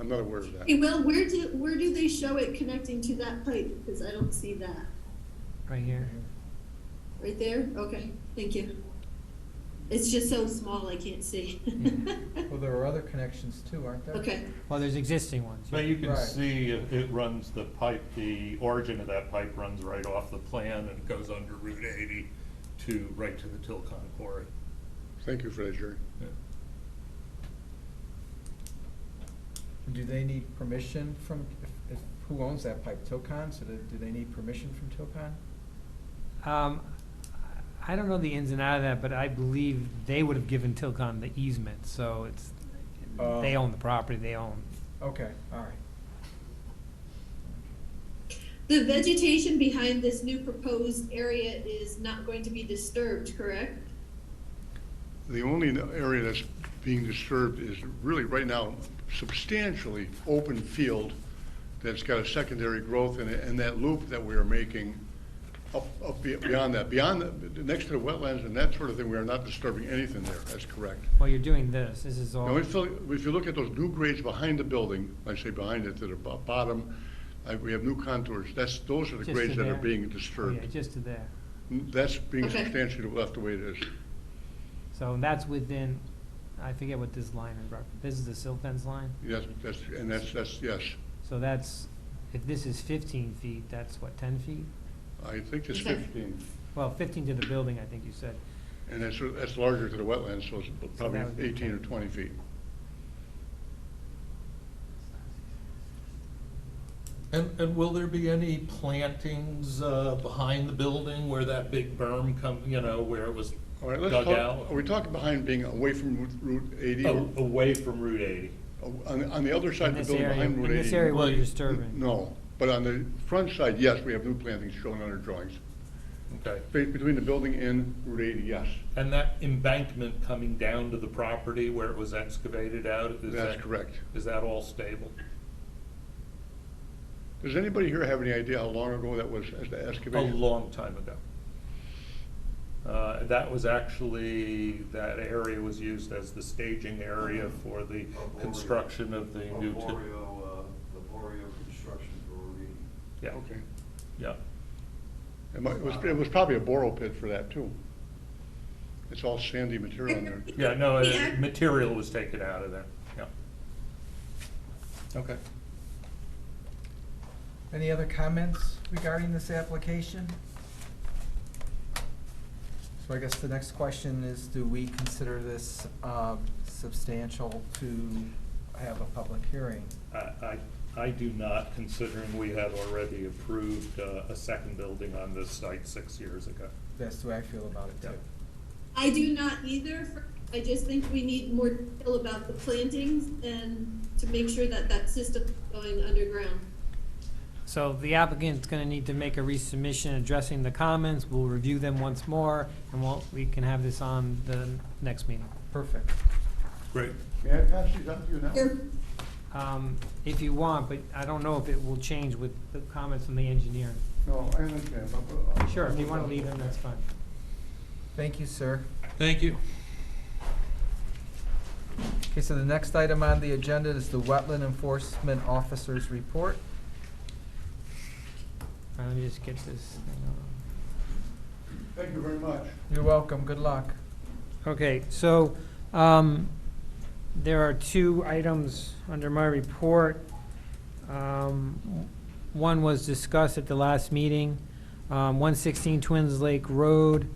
I'm not aware of that. Hey, Will, where do they show it connecting to that pipe? Because I don't see that. Right here. Right there? Okay, thank you. It's just so small, I can't see. Well, there are other connections too, aren't there? Okay, Well, there's existing ones. But you can Right. see it runs the pipe, the origin of that pipe runs right off the plan and it goes under Route 80 right to the Tilcon Quarry. Thank you for that, Jerry. Do they need permission from, who owns that pipe, Tilcon? So do they need permission from Tilcon? I don't know the ins and outs of that, but I believe they would have given Tilcon the easement, so they own the property, they own. Okay, all right. the vegetation behind this new proposed area is not going to be disturbed, correct? The only area that's being disturbed is really right now substantially open field that's got a secondary growth in it, and that loop that we are making up beyond that, next to the wetlands and that sort of thing, we are not disturbing anything there, that's correct. Well, you're doing this is all. Now, if you look at those new grades behind the building, I say behind it, to the bottom, we have new contours, those are the Just grades to that are there. being Oh, disturbed. yeah, just to there. That's being Okay. substantially left the way it is. So that's within, I forget what this line is, this is the silt fence line? Yes, that's, yes. So that's, if this is 15 feet, that's what, 10 feet? I think it's Okay. 15, Well, 15 to the building, I think you said. and that's larger to the wetlands, so it's probably that would be 18 or 10. 20 feet. And will there be any plantings behind the building where that big berm where it was All right, let's dug talk, out? are we talking behind being away from Route 80? Oh, away from Route 80. On the other side In of the this building area, behind in Route 80? this area where Well, you're disturbing. No, but on the front side, yes, we have new plantings shown on our drawings. Okay. Between the building and Route 80, yes. And that embankment coming down to the property where it was excavated out? That's correct. Is that all stable? Does anybody here have any idea how long ago that was A excavated? long time ago. That was actually, that area was used as the staging area for the construction of the new. Laborio construction for Yeah, Okay. yeah. It was probably a borrow pit for that, too. It's all sandy material in there. Yeah, no, Yeah. material was taken out of there, yeah. Okay. Any other comments regarding this application? So I guess the next question is, do we consider this substantial to have a public hearing? I do not, considering we had already approved a second building on this site 6 years ago. That's the way I feel about it too. Yep. I do not either. I just think we need more detail about the plantings and to make sure that that system is going underground. So the applicant's gonna need to make a resubmission addressing the comments. We'll review them once more, and we can have this on the next meeting. Perfect. Great. May I pass these on to you now? Here, If you want, but I don't know if it will change with the comments from the engineer. No, I understand. Sure, if you wanna leave them, that's fine. Thank you, sir. Thank you. Okay, so the next item on the agenda is the Wetland Enforcement Officer's Report. let me just get this thing on. Thank you very much. You're welcome, good luck. Okay, so, there are two items under my report. One was discussed at the last meeting, 116 Twins Lake Road.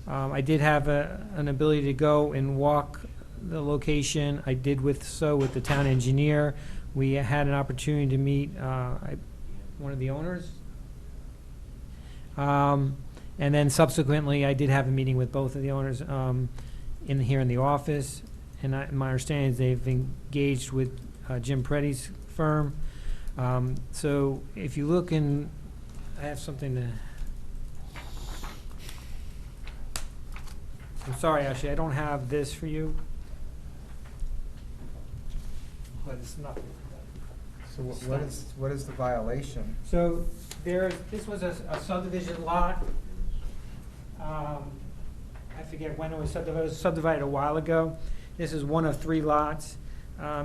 I did have an ability to go and walk the location. I did with the town engineer. We had an opportunity to meet one of the owners. And then subsequently, I did have a meeting with both of the owners here in the office. And my understanding is they've engaged with Jim Preddy's firm. So if you look in, I have something to. I'm sorry, Ashley, I don't have this for you. But it's not. So what is the violation? So this was a subdivision lot. I forget when it was subdivided. It was subdivided a while ago. This is one of 3 lots.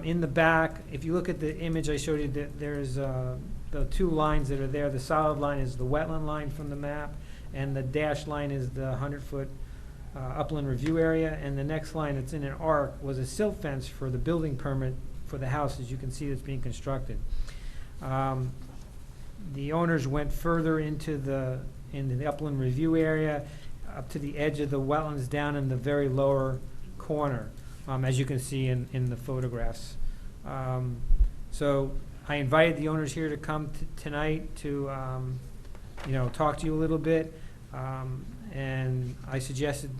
In the back, if you look at the image I showed you, there's the 2 lines that are there. The solid line is the wetland line from the map, and the dashed line is the 100-foot upland review area. And the next line that's in an arc was a silt fence for the building permit for the house, as you can see, that's being constructed. The owners went further into the upland review area, up to the edge of the wetlands, down in the very lower corner, as you can see in the photographs. So I invited the owners here to come tonight to, talk to you a little bit. And I suggested,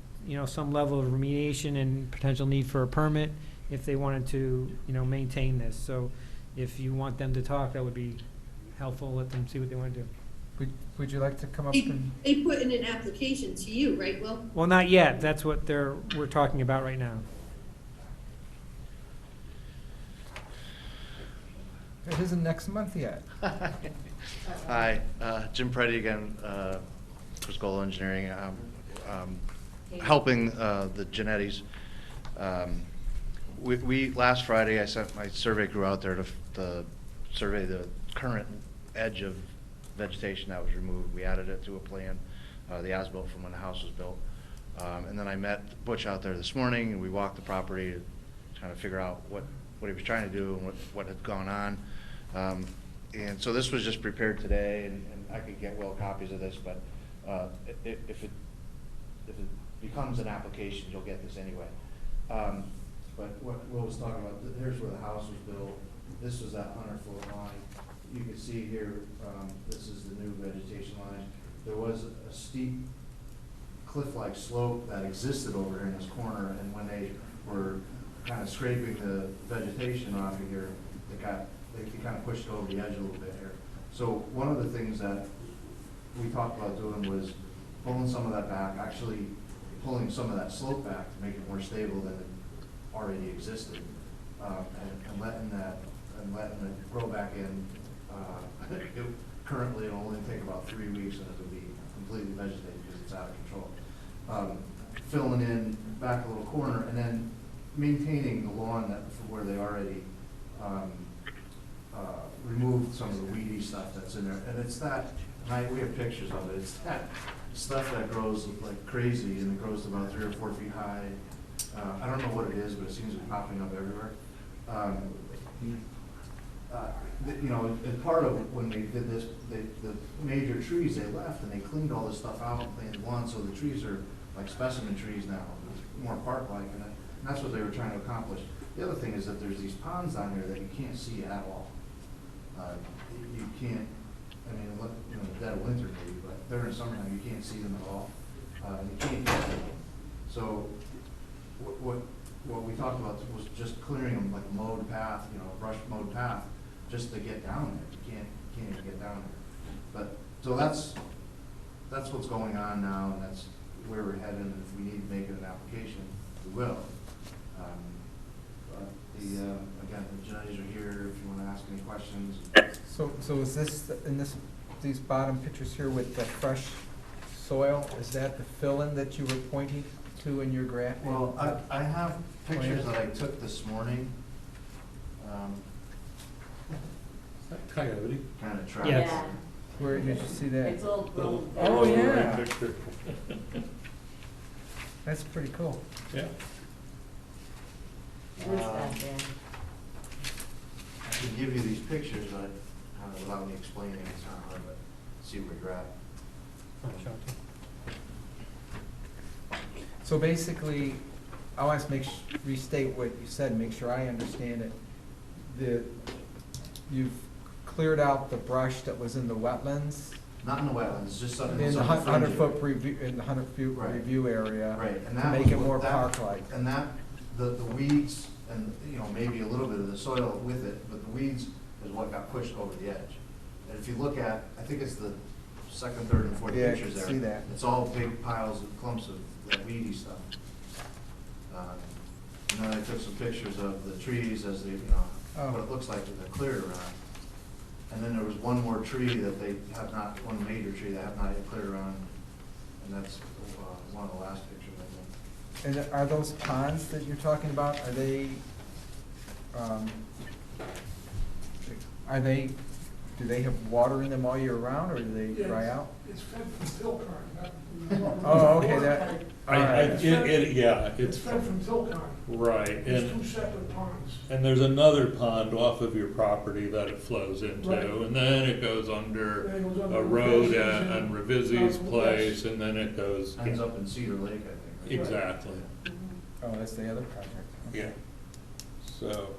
some level of remediation and potential need for a permit if they wanted to, maintain this. So if you want them to talk, that would be helpful. Let them see what they want to do. Would you like to come up They and? they put in an application to you, right, Will? Well, not yet. That's what we're talking about right now. It isn't next month yet. Hi, Jim Preddy again, Criscola Engineering, helping the Genettis. We last Friday, I sent my survey crew out there to survey the current edge of vegetation that was removed. We added it to a plan, the as-built from when the house was built. And then I met Butch out there this morning, and we walked the property to kind of figure out what he was trying to do and what had gone on. And so this was just prepared today, and I could get Will copies of this, but if it becomes an application, you'll get this anyway. But what Will was talking about, here's where the house was built. This was that 100-foot line. You can see here, this is the new vegetation line. There was a steep cliff-like slope that existed over here in this corner, and when they were kind of scraping the vegetation off of here, they kind of pushed over the edge a little bit here. So one of the things that we talked about doing was pulling some of that back, actually pulling some of that slope back to make it more stable than it already existed, and letting it grow back in. Currently, it'll only take about 3 weeks, and it'll be completely vegetated because it's out of control. Filling in back a little corner, and then maintaining the lawn for where they already removed some of the weedy stuff that's in there. And it's that, we have pictures of it, it's that stuff that grows like crazy, and it grows to about 3 or 4 feet high. I don't know what it is, but it seems to be popping up everywhere. And part of when they did this, the major trees they left, and they cleaned all this stuff out and planted lawn, so the trees are like specimen trees now, more park-like, and that's what they were trying to accomplish. The other thing is that there's these ponds down here that you can't see at all. You can't, the dead of winter maybe, but during summertime you can't see them at all. You can't get to them. So what we talked about was just clearing them like a mowed path, a brush mowed path, just to get down there. You can't even get down there. But so that's what's going on now, and that's where we're headed. And if we need to make it an application, we will. Again, the judges are here if you want to ask any questions. So is this, these bottom pictures here with the fresh soil, is that the fill-in that you were pointing to in your graph? Well, I have pictures that I took this morning. Coyote. Kind of track. Yes. Where did you see that? It's all grown. Oh, yeah. Picture. That's pretty cool. Yeah. Where's that, Dan? I can give you these pictures, but without me explaining, it's not hard, but see where you're at. So basically, I want to restate what you said, make sure I understand it. You've cleared out the brush that was in the wetlands, Not in the wetlands, just something. in the something fringy. 100-foot review, in the 100-foot Right. review area. Right, and To that make was it what- more that- park-like. And that, the weeds and, maybe a little bit of the soil with it, but the weeds is what got pushed over the edge. And if you look at, I think it's the second, third, and fourth Yeah, I pictures can there. see that. It's all big piles of clumps of that weedy stuff. And then I took some pictures of the trees as they, Oh. what it looks like with the cleared around. And then there was one more tree that they have not, one major tree that have not yet cleared around, and that's one of the last pictures, I think. And are those ponds that you're talking about, do they have water in them all year round, or do they dry out? It's fed from Tilcon, not. Oh, okay, that, all right. Yeah, It's it's, fed from Tilcon. right, It's and, two separate ponds. and there's another pond off of your property that it flows into, Right. and then it goes under Then it goes under a road Revizzi's on and- Revizzi's yes. place, and then it goes. Ends up in Cedar Lake, I think. right? Exactly, Oh, that's the other project. Okay. yeah. So,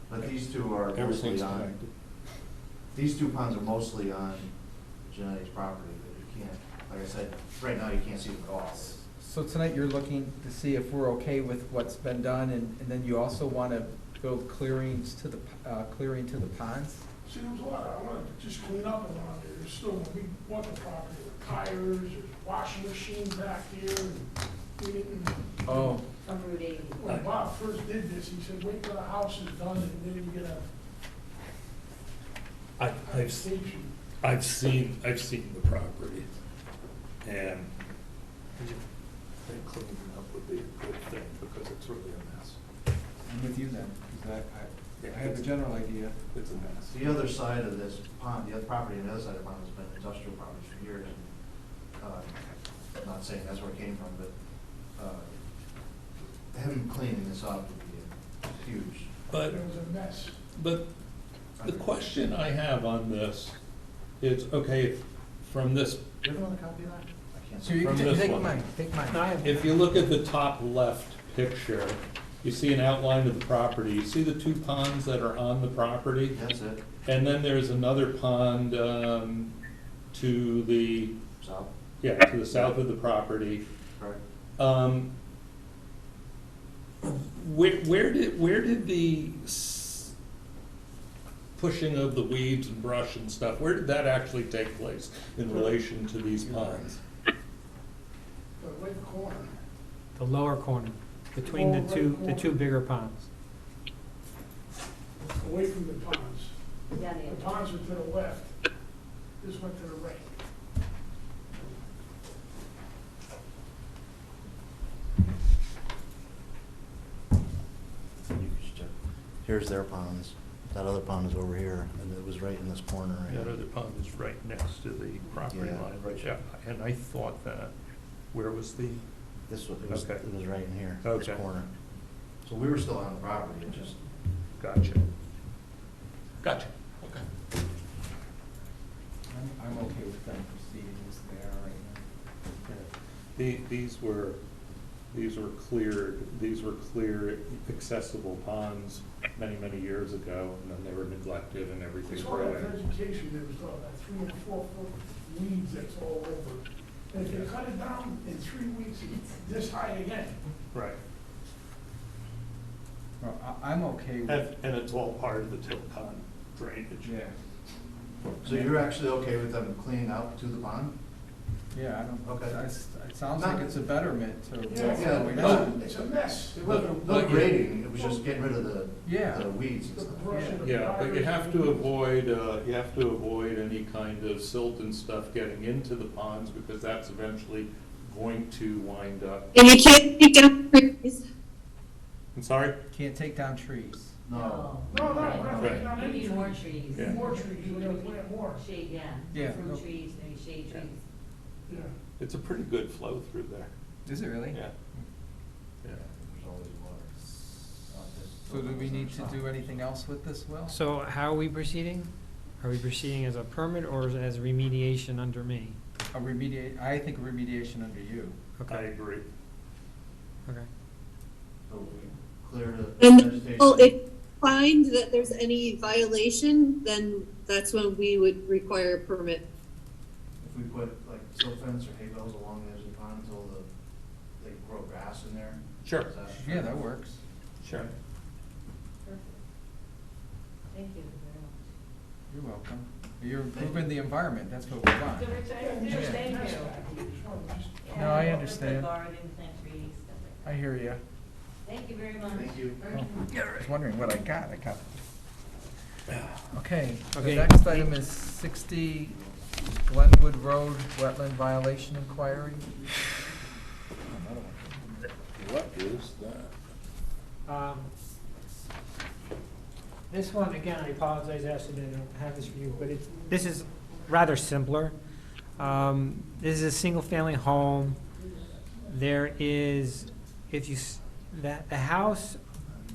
But these two are everything's mostly on, connected. these two ponds are mostly on Genetics property, but you can't, like I said, right now you can't see them at all. So tonight you're looking to see if we're okay with what's been done, and then you also want to build clearings to the, clearing to the ponds? See, there's a lot, I want to just clean up around there. There's still, when we bought the property, there were tires, there's a washing machine back here, and we didn't. Oh, From Route 80. When Bob first did this, he said, wait till the house is done, and then you get a I've station. seen the property, and I think cleaning up would be a good thing, because it's really a mess. I'm with you then, because I have a general idea. It's a mess. The other side of this pond, the other property on the other side of the pond has been industrial properties for years. I'm not saying that's where it came from, but him cleaning this up would be huge. But, It was a mess. but the question I have on this is, okay, from this, Do you have another copy of that? I can't So see. you From can this take one. mine, take mine. if you look at the top left picture, you see an outline of the property. You see the two ponds that are on the property? That's it, And then there's another pond to the, south, to the south of the property. correct? Where did the pushing of the weeds and brush and stuff, where did that actually take place in relation to these ponds? The right corner. The lower corner, between the two bigger ponds. Away from the ponds. Down The here. ponds were to the left. This went to the right. You can just check. Here's their ponds, that other pond is over here, and it was right in this corner right That here. other pond is right next to the property Yeah. line, right, yeah, and I thought that, where was the, This was, Okay. it was right in here, this Okay. corner. So we were still on the property, it just, gotcha. Gotcha, okay. I'm okay with them proceeding as they are right now. These were clear accessible ponds many years ago, and then they were neglected and everything As far grew as in. vegetation, there was about 3 and 4 foot weeds that's all over. And if you cut it down in 3 weeks, it's this high again. Right. Well, I'm okay with, And it's all part of the Tilcon drainage. yeah, so you're actually okay with them cleaning out to the pond? yeah, I don't, Okay. it sounds like it's a betterment to what's Yeah, going no. on. It's a mess. It wasn't, no grading, it was just getting rid of the Yeah. weeds and The stuff. brush and the Yeah, but you briars. have to avoid any kind of silt and stuff getting into the ponds, because that's eventually going to wind up. And you can't take down trees. I'm sorry? Can't take down trees. No. No, no, Right. not You any need more trees. trees. Yeah. More trees, we gotta plant more. Shade, yeah. Yeah. Fruit trees, maybe shade trees. Yeah. It's a pretty good flow through there. Is it really? Yeah. Yeah, there's always water. So do we need to do anything else with this, Will? So how are we proceeding? Are we proceeding as a permit or as remediation under me? A remediate, I think a remediation under you. I Okay, agree. okay. So we clear the And, vegetation. well, if you find that there's any violation, then that's when we would require a permit. If we put like silt fence or hay bales along the edge of the pond until they grow grass in there. Sure. is that- Yeah, that works. Sure. Perfect. Thank you very much. You're welcome. You're improving the environment, that's what we want. So we're trying to do, Yeah. thank Nice you. back here, just wanted to just- No, I Yeah, understand. Garden, plant trees, stuff like I that. hear you. Thank you very much. Thank you. I was wondering what I got. Okay, the Okay. next item is 60 Glenwood Road wetland violation inquiry. What is that? This one, again, I apologize, Ashley, that I don't have this for you, but this is rather simpler. This is a single-family home. There is, the house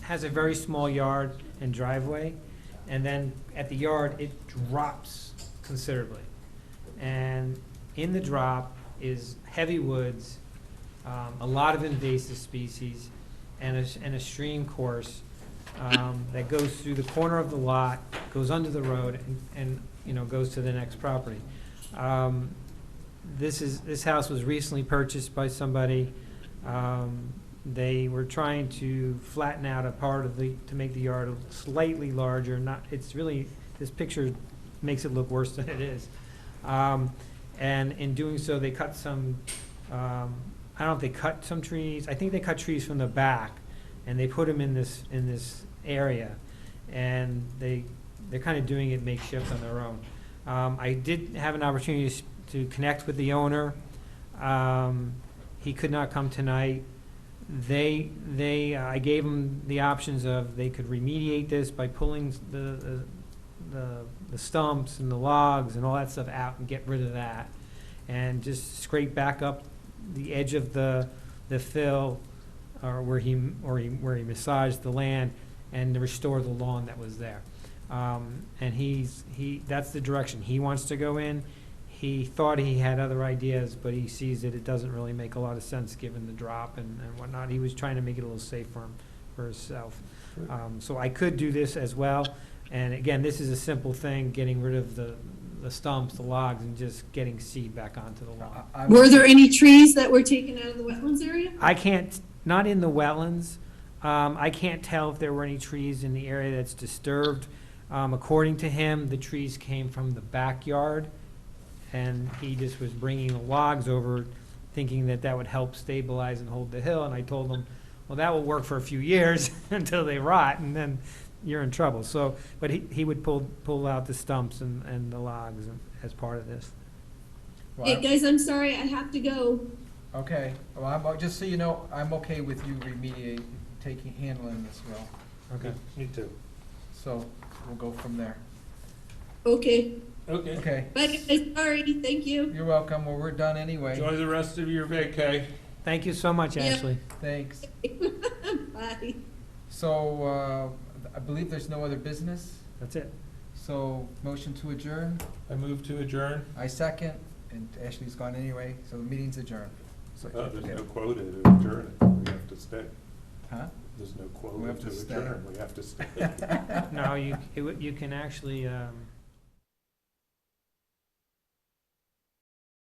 has a very small yard and driveway, and then at the yard, it drops considerably. And in the drop is heavy woods, a lot of invasive species, and a stream course that goes through the corner of the lot, goes under the road, and goes to the next property. This house was recently purchased by somebody. They were trying to flatten out a part of to make the yard slightly larger. This picture makes it look worse than it is. And in doing so, they cut some, I don't know if they cut some trees. I think they cut trees from the back, and they put them in this area. And they're kind of doing it makeshift on their own. I did have an opportunity to connect with the owner. He could not come tonight. I gave them the options of they could remediate this by pulling the stumps and the logs and all that stuff out and get rid of that, and just scrape back up the edge of the fill, or where he massaged the land, and to restore the lawn that was there. And that's the direction he wants to go in. He thought he had other ideas, but he sees that it doesn't really make a lot of sense given the drop and whatnot. He was trying to make it a little safer for himself. So I could do this as well. And again, this is a simple thing, getting rid of the stumps, the logs, and just getting seed back onto the lawn. Were there any trees that were taken out of the wetlands area? I can't, not in the wetlands. I can't tell if there were any trees in the area that's disturbed. According to him, the trees came from the backyard, and he just was bringing the logs over, thinking that would help stabilize and hold the hill. And I told him, well, that will work for a few years until they rot, and then you're in trouble. So, but he would pull out the stumps and the logs as part of this. Hey, guys, I'm sorry, I have to go. Okay, well, just so you know, I'm okay with you handling this, Will. Okay. Me too. So we'll go from there. Okay. Okay. Okay, Bye, guys, sorry, thank you. you're welcome. Well, we're done anyway. Enjoy the rest of your vacay. Thank you so much, Yeah. Ashley. Thanks. Bye. So, I believe there's no other business, That's it. so motion to adjourn, I move to adjourn. I second, and Ashley's gone anyway, so the meeting's adjourned. So, There's no quota to adjourn. We have to stay. Huh? There's no We quota have to to stay. adjourn. We have to stay. No, you can actually,